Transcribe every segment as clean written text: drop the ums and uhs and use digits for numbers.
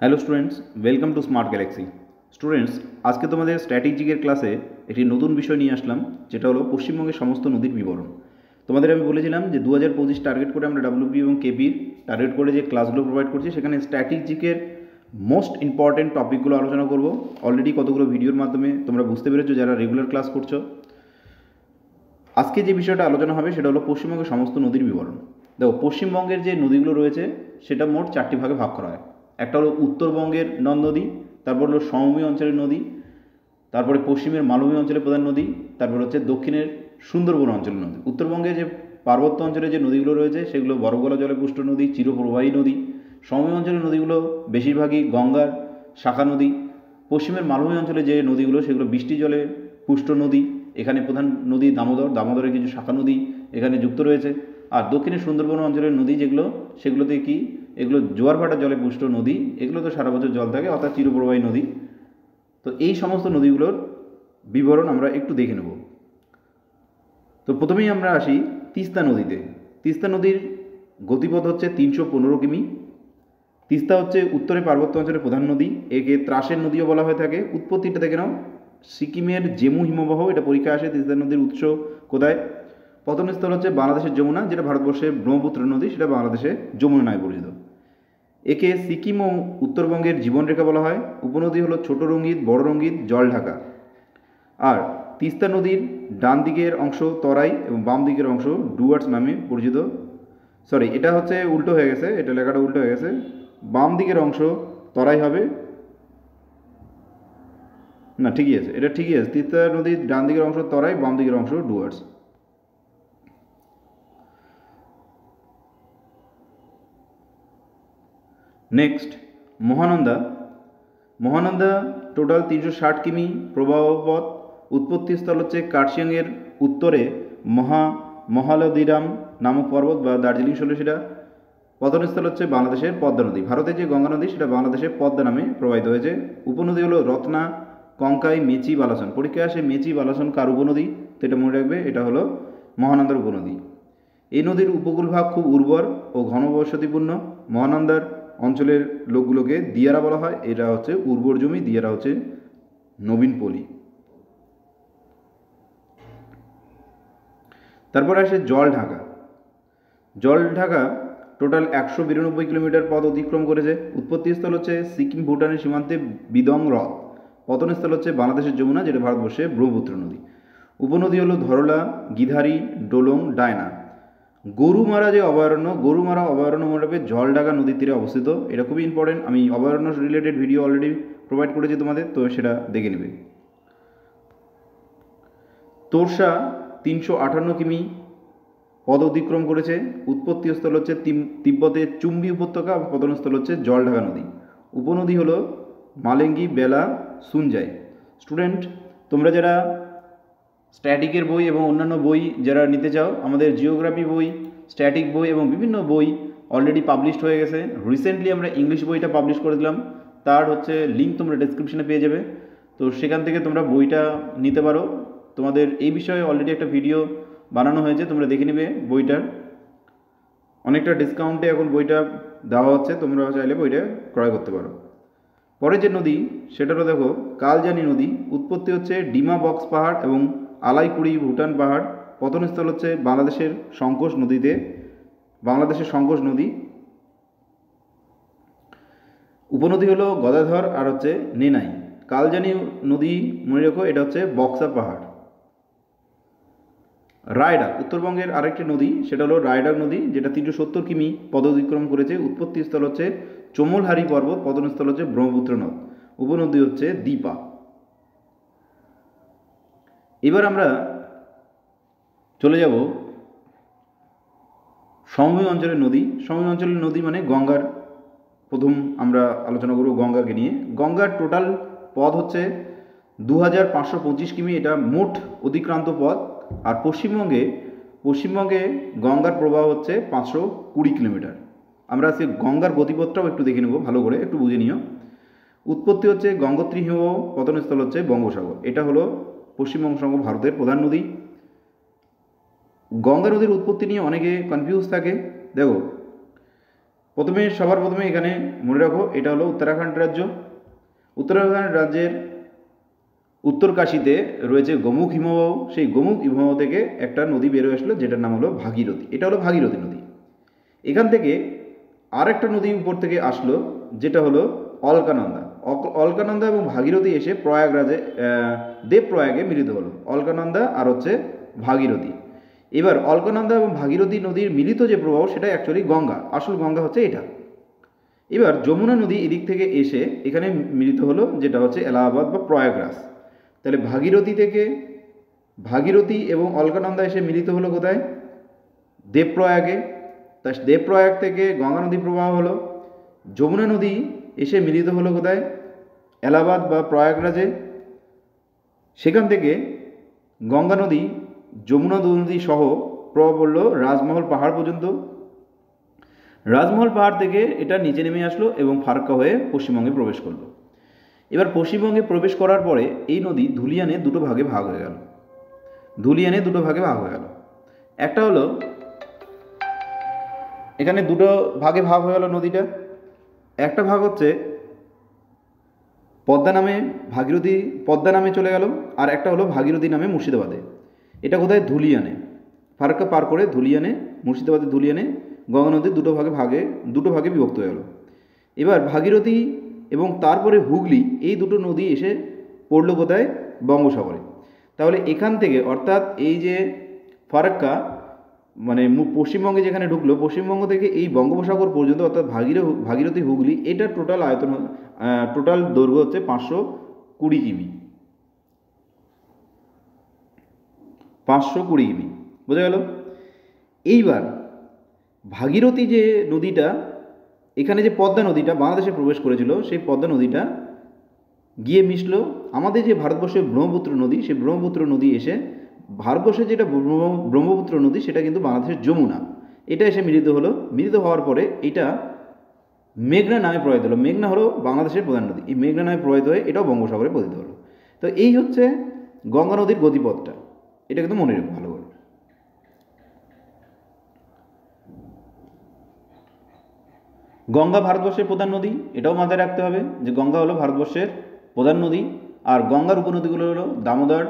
Hello students, welcome to smart Galaxy. Students, আজকে তোমাদের স্ট্র্যাটেজিকের ক্লাসে একটি নতুন বিষয় নিয়ে আসলাম, যেটা হলো পশ্চিমবঙ্গের সমস্ত নদীর বিবরণ। তোমাদের আমি বলেছিলাম যে 2025 টার্গেট করে আমরা ডাব্লিউপি এবং কেপির টার্গেট করে যে ক্লাসগুলো প্রোভাইড করছি, সেখানে স্ট্র্যাটেজিকের মোস্ট ইম্পর্টেন্ট টপিকগুলো আলোচনা করব। অলরেডি কতগুলো ভিডিওর মাধ্যমে তোমরা বুঝতে পেরেছো যারা রেগুলার ক্লাস করছো। আজকে যে বিষয়টা আলোচনা হবে সেটা হলো পশ্চিমবঙ্গের সমস্ত নদীর বিবরণ। দেখো, পশ্চিমবঙ্গের যে নদীগুলো রয়েছে সেটা মোট 4টি ভাগে ভাগ করা হয়। একটা হলো উত্তরবঙ্গের নদ নদী, তারপর হলো সমভূমি অঞ্চলের নদী, তারপরে পশ্চিমের মালভূমি অঞ্চলের প্রধান নদী, তারপর হচ্ছে দক্ষিণের সুন্দরবন অঞ্চলের নদী। উত্তরবঙ্গে যে পার্বত্য অঞ্চলে যে নদীগুলো রয়েছে সেগুলো বরফগলা জলে পুষ্ট নদী, চিরপ্রবাহী নদী। সমভূমি অঞ্চলের নদীগুলো বেশিরভাগই গঙ্গার শাখা নদী। পশ্চিমের মালভূমি অঞ্চলে যে নদীগুলো সেগুলো বৃষ্টি জলে পুষ্ট নদী। এখানে প্রধান নদী দামোদর, দামোদরের কিছু শাখা নদী এখানে যুক্ত রয়েছে। আর দক্ষিণের সুন্দরবন অঞ্চলের নদী যেগুলো, সেগুলোতে কি, এগুলো জোয়ার ভাটা জলে পুষ্ট নদী। এগুলো তো সারা বছর জল থাকে, অর্থাৎ চিরপ্রবাহী নদী। তো এই সমস্ত নদীগুলোর বিবরণ আমরা একটু দেখে নেব। তো প্রথমেই আমরা আসি তিস্তা নদীতে। তিস্তা নদীর গতিপথ হচ্ছে 315 কিমি। তিস্তা হচ্ছে উত্তরে পার্বত্য অঞ্চলের প্রধান নদী। একে ত্রাসের নদীও বলা হয়ে থাকে। উৎপত্তিটা দেখে নাও, সিকিমের জেমু হিমবাহ। এটা পরীক্ষা আসে, তিস্তা নদীর উৎস কোথায়। পতনস্থল হচ্ছে বাংলাদেশের যমুনা, যেটা ভারতবর্ষের ব্রহ্মপুত্র নদী, সেটা বাংলাদেশে যমুনা নামে পরিচিত। একে সিকিম ও উত্তরবঙ্গের জীবনরেখা বলা হয়। উপনদী হলো ছোট রঙ্গিত, বড় রঙ্গিত, জলঢাকা। আর তিস্তা নদীর ডান দিকের অংশ তরাই এবং বাম দিকের অংশ ডুয়ার্স নামে পরিচিত। সরি, এটা হচ্ছে উল্টো হয়ে গেছে, এটা লেখাটা উল্টো হয়ে গেছে। বাম দিকের অংশ তরাই হবে না, ঠিকই আছে, এটা ঠিকই আছে। তিস্তা নদীর ডান দিকের অংশ তরাই, বাম দিকের অংশ ডুয়ার্স। নেক্সট, মহানন্দা। মহানন্দা টোটাল 360 কিমি প্রবাহপথ। উৎপত্তিস্থল হচ্ছে কার্শিয়াংয়ের উত্তরে মহালদিরাম নামক পর্বত বা দার্জিলিং সেটা। পতনস্থল হচ্ছে বাংলাদেশের পদ্মা নদী। ভারতের যে গঙ্গা নদী সেটা বাংলাদেশের পদ্মা নামে প্রবাহিত হয়েছে। উপনদী হলো রত্না, কঙ্কাই, মেচি, বালাসন। পরীক্ষায় আসে মেচি, বালাসন কার উপনদী, তো এটা মনে রাখবে, এটা হলো মহানন্দার উপনদী। এই নদীর উপকূলভাগ খুব উর্বর ও ঘনবসতিপূর্ণ। মহানন্দার অঞ্চলের লোকগুলোকে দিয়ারা বলা হয়। এটা হচ্ছে উর্বর জমি, দিয়ারা হচ্ছে নবীন পল্লী। তারপর আসে জলঢাকা। জলঢাকা টোটাল 192 কিলোমিটার পথ অতিক্রম করেছে। উৎপত্তিস্থল হচ্ছে সিকিম ভুটানের সীমান্তে বিদং হ্রদ। পতনস্থল হচ্ছে বাংলাদেশের যমুনা, যেটা ভারতবর্ষে ব্রহ্মপুত্র নদী। উপনদী হলো ধরলা, গিধারি, ডোলং, ডায়না। গরুমারা যে অভয়ারণ্য, গরুমারা অভয়ারণ্য মনে রাখবে জলঢাকা নদীর তীরে অবস্থিত। এটা খুবই ইম্পর্টেন্ট। আমি অভয়ারণ্য রিলেটেড ভিডিও অলরেডি প্রোভাইড করেছি তোমাদের, তো সেটা দেখে নেবে। তোরসা 358 কিমি পদ অতিক্রম করেছে। উৎপত্তিস্থল হচ্ছে তিব্বতের চুম্বি উপত্যকা, পতনস্থল হচ্ছে জলঢাকা নদী। উপনদী হলো মালেঙ্গি, বেলা, সুনজাই। স্টুডেন্ট, তোমরা যারা স্ট্যাটিকের বই এবং অন্যান্য বই যারা নিতে চাও, আমাদের জিওগ্রাফি বই, স্ট্যাটিক বই এবং বিভিন্ন বই অলরেডি পাবলিশড হয়ে গেছে। রিসেন্টলি আমরা ইংলিশ বইটা পাবলিশ করে দিলাম, তার হচ্ছে লিঙ্ক তোমরা ডেসক্রিপশনে পেয়ে যাবে। তো সেখান থেকে তোমরা বইটা নিতে পারো। তোমাদের এই বিষয়ে অলরেডি একটা ভিডিও বানানো হয়েছে, তোমরা দেখে নেবে বইটার। অনেকটা ডিসকাউন্টে এখন বইটা দেওয়া হচ্ছে, তোমরা চাইলে বইটা ক্রয় করতে পারো। পরে যে নদী সেটারও দেখো, কালজানি নদী। উৎপত্তি হচ্ছে ডিমা বক্স পাহাড় এবং আলাইকুড়ি ভুটান পাহাড়। পতনস্থল হচ্ছে বাংলাদেশের সংকোচ নদীতে, বাংলাদেশের সংকোচ নদী। উপনদী হলো গদাধর আর হচ্ছে নেনাই। কালজানি নদী মনে রেখো, এটা হচ্ছে বক্সা পাহাড়। রায়ডাক উত্তরবঙ্গের আরেকটি নদী, সেটা হলো রায়ডাক নদী, যেটা 370 কিমি পদ অতিক্রম করেছে। উৎপত্তিস্থল হচ্ছে চোমলহারি পর্বত, পতনস্থল হচ্ছে ব্রহ্মপুত্র নদ। উপনদী হচ্ছে দীপা। এবার আমরা চলে যাব সমভূমি অঞ্চলের নদী। সমভূমি অঞ্চলের নদী মানে গঙ্গার, প্রথম আমরা আলোচনা করব গঙ্গাকে নিয়ে। গঙ্গার টোটাল পথ হচ্ছে 2525 কিমি, এটা মোট অতিক্রান্ত পথ। আর পশ্চিমবঙ্গে গঙ্গার প্রবাহ হচ্ছে 520 কিলোমিটার। আমরা আজকে গঙ্গার গতিপথটাও একটু দেখে নেব, ভালো করে একটু বুঝে নিও। উৎপত্তি হচ্ছে গঙ্গোত্রী হিমবাহ, পতনস্থল হচ্ছে বঙ্গোসাগর। এটা হলো পশ্চিমবঙ্গ সহ ভারতের প্রধান নদী। গঙ্গা নদীর উৎপত্তি নিয়ে অনেকে কনফিউজ থাকে। দেখো, সবার প্রথমে এখানে মনে রাখো এটা হলো উত্তরাখণ্ড রাজ্য। উত্তরাখণ্ড রাজ্যের উত্তরকাশীতে রয়েছে গোমুখ হিমবাহ। সেই গোমুখ হিমবাহ থেকে একটা নদী বেরোয় আসলো, যেটার নাম হলো ভাগীরথী। এটা হলো ভাগীরথী নদী। এখান থেকে আর একটা নদী উপর থেকে আসলো, যেটা হলো অলকানন্দা। অলকানন্দা এবং ভাগীরথী এসে দেবপ্রয়াগে মিলিত হলো। অলকানন্দা আর হচ্ছে ভাগীরথী। এবার অলকানন্দা এবং ভাগীরথী নদীর মিলিত যে প্রবাহ, সেটা অ্যাকচুয়ালি গঙ্গা। আসল গঙ্গা হচ্ছে এটা। এবার যমুনা নদী এদিক থেকে এসে এখানে মিলিত হলো, যেটা হচ্ছে এলাহাবাদ বা প্রয়াগরাজ। তাহলে ভাগীরথী এবং অলকানন্দা এসে মিলিত হলো কোথায়? দেবপ্রয়াগে। তা দেবপ্রয়াগ থেকে গঙ্গা নদী প্রবাহ হলো। যমুনা নদী এসে মিলিত হলো কোথায়? এলাহাবাদ বা প্রয়াগরাজে। সেখান থেকে গঙ্গা নদী যমুনা নদী সহ প্রবাহ পড়লো রাজমহল পাহাড় পর্যন্ত। রাজমহল পাহাড় থেকে এটা নিচে নেমে আসলো এবং ফারাক্কা হয়ে পশ্চিমবঙ্গে প্রবেশ করলো। এবার পশ্চিমবঙ্গে প্রবেশ করার পরে এই নদী ধুলিয়ানে দুটো ভাগে ভাগ হয়ে গেল। একটা হলো এখানে দুটো ভাগে ভাগ হয়ে গেল নদীটা। একটা ভাগ হচ্ছে পদ্মা নামে চলে গেল, আর একটা হলো ভাগীরথী নামে মুর্শিদাবাদে। এটা কোথায়? ধুলিয়ানে। ফারাক্কা পার করে মুর্শিদাবাদের ধুলিয়ানে গঙ্গা নদী দুটো ভাগে বিভক্ত হয়ে গেল। এবার ভাগীরথী এবং তারপরে হুগলি, এই দুটো নদী এসে পড়লো কোথায়? বঙ্গোসাগরে। তাহলে এখান থেকে, অর্থাৎ এই যে ফারাক্কা মানে পশ্চিমবঙ্গে যেখানে ঢুকলো, পশ্চিমবঙ্গ থেকে এই বঙ্গোপসাগর পর্যন্ত, অর্থাৎ ভাগীরথী হুগলি, এটা টোটাল দৈর্ঘ্য হচ্ছে 520 কিমি। 520 কিমি, বোঝা গেল? এইবার ভাগীরথী যে নদীটা, এখানে যে পদ্মা নদীটা বাংলাদেশে প্রবেশ করেছিল, সেই পদ্মা নদীটা গিয়ে মিশলো আমাদের যে ভারতবর্ষের ব্রহ্মপুত্র নদী, সেই ব্রহ্মপুত্র নদী এসে ভারতবর্ষের যেটা ব্রহ্মপুত্র নদী, সেটা কিন্তু বাংলাদেশের যমুনা। এটা এসে মিলিত হওয়ার পরে এটা মেঘনা নামে প্রবাহিত হলো। মেঘনা হলো বাংলাদেশের প্রধান নদী। এই মেঘনা নামে প্রবাহিত হয়ে এটাও বঙ্গোসাগরে পতিত হলো। তো এই হচ্ছে গঙ্গা নদীর গতিপথটা। এটা কিন্তু মনে রাখো ভালো করে। গঙ্গা ভারতবর্ষের প্রধান নদী, এটাও মাথায় রাখতে হবে যে গঙ্গা হলো ভারতবর্ষের প্রধান নদী। আর গঙ্গার উপনদীগুলো হলো দামোদর,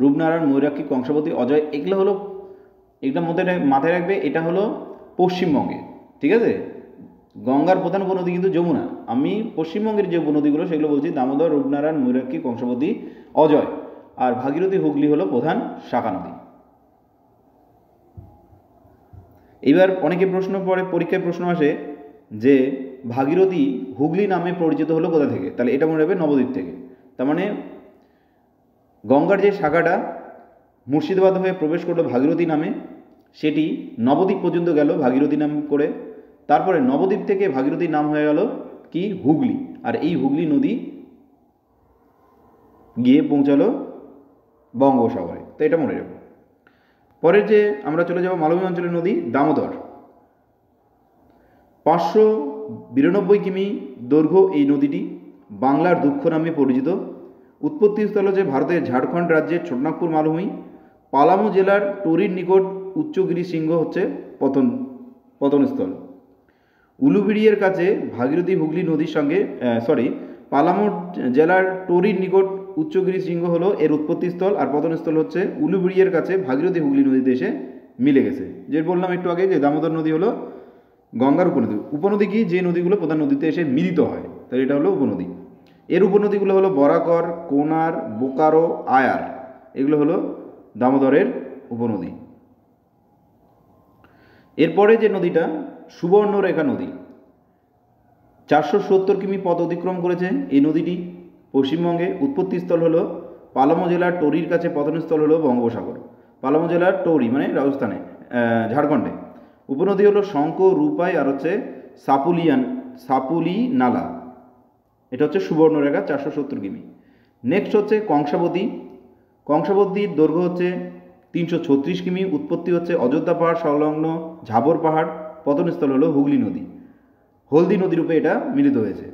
রূপনারায়ণ, ময়ূরাক্ষী, কংসাবতী, অজয়। এগুলো মাথায় রাখবে। এটা হলো পশ্চিমবঙ্গে, ঠিক আছে? গঙ্গার প্রধান উপনদী কিন্তু যমুনা। আমি পশ্চিমবঙ্গের যে উপনদীগুলো সেগুলো বলছি দামোদর, রূপনারায়ণ, ময়ূরাক্ষী, কংসাবতী, অজয়। আর ভাগীরথী, হুগলি হলো প্রধান শাখা নদী। এবার অনেকে পরীক্ষায় প্রশ্ন আসে যে ভাগীরথী হুগলি নামে পরিচিত হলো কোথা থেকে? তাহলে এটা মনে রাখবে নবদ্বীপ থেকে। তার মানে গঙ্গার যে শাখাটা মুর্শিদাবাদ হয়ে প্রবেশ করলো ভাগীরথী নামে, সেটি নবদ্বীপ পর্যন্ত গেল ভাগীরথী নাম করে। তারপরে নবদ্বীপ থেকে ভাগীরথীর নাম হয়ে গেল কি? হুগলি। আর এই হুগলি নদী গিয়ে পৌঁছালো বঙ্গোসাগরে। তো এটা মনে রাখবো। পরের যে আমরা চলে যাব মালভূমি অঞ্চলের নদী দামোদর। 592 কিমি দৈর্ঘ্য এই নদীটি। বাংলার দুঃখ নামে পরিচিত। উৎপত্তিস্থল হচ্ছে ভারতের ঝাড়খণ্ড রাজ্যের ছোটনাগপুর মালভূমি। পালামু জেলার টরির নিকট উচ্চগিরি শৃঙ্গ হচ্ছে পতনস্থল। উলুবেড়িয়ার কাছে ভাগীরথী হুগলি নদীর সঙ্গে পালামু জেলার টরির নিকট উচ্চগিরি শৃঙ্গ হলো এর উৎপত্তিস্থল, আর পতনস্থল হচ্ছে উলুবেড়িয়ার কাছে ভাগীরথী হুগলি নদীতে এসে মিলে গেছে। যে বললাম একটু আগে যে দামোদর নদী হলো গঙ্গার উপনদী। উপনদী কি? যে নদীগুলো প্রধান নদীতে এসে মিলিত হয়, তাই এটা হলো উপনদী। এর উপনদীগুলো হলো বরাকর, কোনার, বোকারো, আয়ার। এগুলো হলো দামোদরের উপনদী। এরপরে যে নদীটা সুবর্ণরেখা নদী, 470 কিমি পথ অতিক্রম করেছে এই নদীটি। পশ্চিমবঙ্গে উৎপত্তিস্থল হলো পালামু জেলার টরির কাছে, পতনস্থল হলো বঙ্গোপসাগর। পালামু জেলার টরি মানে রাজস্থানে, ঝাড়খণ্ডে। উপনদী হলো শঙ্খ, রূপাই আর হচ্ছে সাপুলি নালা। এটা হচ্ছে সুবর্ণরেখা, 470 কিমি। নেক্সট হচ্ছে কংসাবতী। কংসাবতীর দৈর্ঘ্য হচ্ছে 336 কিমি। উৎপত্তি হচ্ছে অযোধ্যা পাহাড় সংলগ্ন ঝাবর পাহাড়। পতনস্থল হলো হুগলি নদী। হলদি নদী রূপে এটা মিলিত হয়েছে।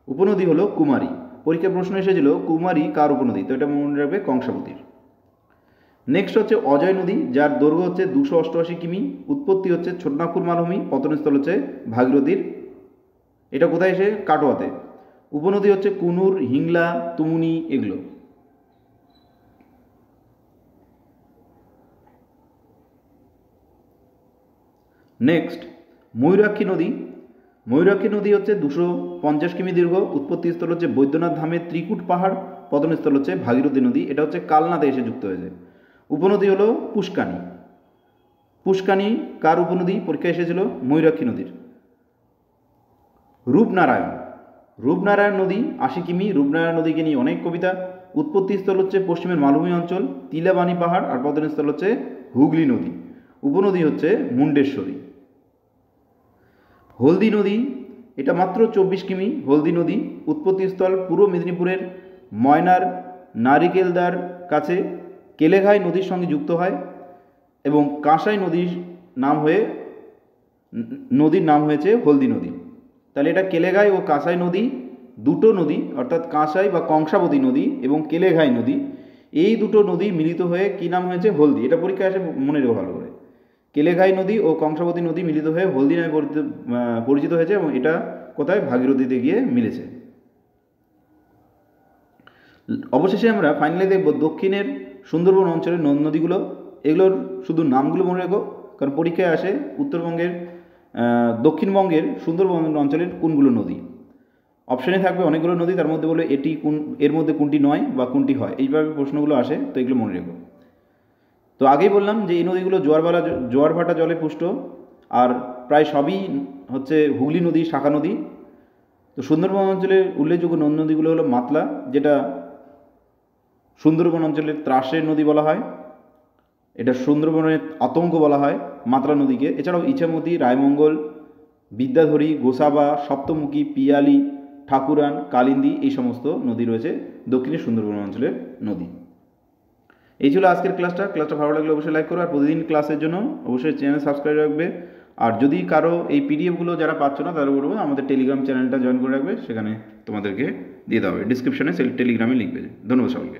উপনদী হলো কুমারী। পরীক্ষায় প্রশ্ন এসেছিল কুমারী কার উপনদী? তো এটা মনে রাখবে কংসাবতীর। নেক্সট হচ্ছে অজয় নদী, যার দৈর্ঘ্য হচ্ছে 288 কিমি। উৎপত্তি হচ্ছে ছোটনাগপুর মালভূমি। পতনস্থল হচ্ছে ভাগীরথীর এটা কোথায় এসে? কাটোয়াতে। উপনদী হচ্ছে কুনুর, হিংলা, তুমুনি এগুলো। নেক্সট ময়ূরাক্ষী নদী। ময়ূরাক্ষী নদী হচ্ছে 250 কিমি দীর্ঘ, উৎপত্তিস্থল হচ্ছে বৈদ্যনাথ ধামের ত্রিকুট পাহাড়, পতনস্থল হচ্ছে ভাগীরথী নদী। এটা হচ্ছে কালনাতে এসে যুক্ত হয়েছে। উপনদী হলো পুষ্কানি। পুষ্কানি কার উপনদী? পরীক্ষা এসেছিল ময়ূরাক্ষী নদীর। রূপনারায়ণ। রূপনারায়ণ নদী 80 কিমি। রূপনারায়ণ নদীকে নিয়ে অনেক কবিতা। উৎপত্তিস্থল হচ্ছে পশ্চিমের মালভূমি অঞ্চল, তিলাবানি পাহাড়, আর পতনস্থল হচ্ছে হুগলি নদী। উপনদী হচ্ছে মুন্ডেশ্বরী। হলদি নদী, এটা মাত্র 24 কিমি। হলদি নদী উৎপত্তিস্থল পূর্ব মেদিনীপুরের ময়নার নারিকেলদার কাছে কেলেঘাই নদীর সঙ্গে যুক্ত হয় এবং কাঁসাই নদীর নাম হয়েছে হলদি নদী। তাহলে এটা কেলেঘাই ও কাঁসাই নদী, দুটো নদী, অর্থাৎ কাঁসাই বা কংসাবতী নদী এবং কেলেঘাই নদী, এই দুটো নদী মিলিত হয়ে কী নাম হয়েছে? হলদি। এটা পরীক্ষায় আসে, মনে রেখো ভালো করে। কেলেঘাই নদী ও কংসাবতী নদী মিলিত হয়ে হলদি নামে পরিচিত হয়েছে এবং এটা কোথায়? ভাগীরথীতে গিয়ে মিলেছে। অবশেষে আমরা ফাইনালি দেখব দক্ষিণের সুন্দরবন অঞ্চলের নদীগুলো। এগুলোর শুধু নামগুলো মনে রেখো, কারণ পরীক্ষায় আসে উত্তরবঙ্গের দক্ষিণবঙ্গের সুন্দরবন অঞ্চলের কোনগুলো নদী। অপশানে থাকবে অনেকগুলো নদী, তার মধ্যে বলে এটি এর মধ্যে কোনটি নয় বা কোনটি হয়, এইভাবে প্রশ্নগুলো আসে, তো এগুলো মনে রেখো। তো আগেই বললাম যে এই নদীগুলো জোয়ার ভাটা জলে পুষ্ট, আর প্রায় সবই হচ্ছে হুগলি নদী শাখা নদী। তো সুন্দরবন অঞ্চলের উল্লেখযোগ্য নদীগুলো হলো মাতলা, যেটা সুন্দরবন অঞ্চলের ত্রাসের নদী বলা হয়, এটা সুন্দরবনের আতঙ্ক বলা হয় মাতলা নদীকে। এছাড়াও ইছামতি, রায়মঙ্গল, বিদ্যাধরী, গোসাবা, সপ্তমুখী, পিয়ালি, ঠাকুরান, কালিন্দী এই সমস্ত নদী রয়েছে দক্ষিণের সুন্দরবন অঞ্চলের নদী। এই ছিল আজকের ক্লাসটা ভালো লাগলে অবশ্যই লাইক করো, আর প্রতিদিন ক্লাসের জন্য অবশ্যই চ্যানেল সাবস্ক্রাইব রাখবে। আর যদি কারো এই পিডিএফগুলো যারা পাচ্ছ না, তারা বলবো আমাদের টেলিগ্রাম চ্যানেলটা জয়েন করে রাখবে, সেখানে তোমাদেরকে দিয়ে দেওয়া হবে। ডিসক্রিপশনে টেলিগ্রামে লিখবে। ধন্যবাদ সকলকে।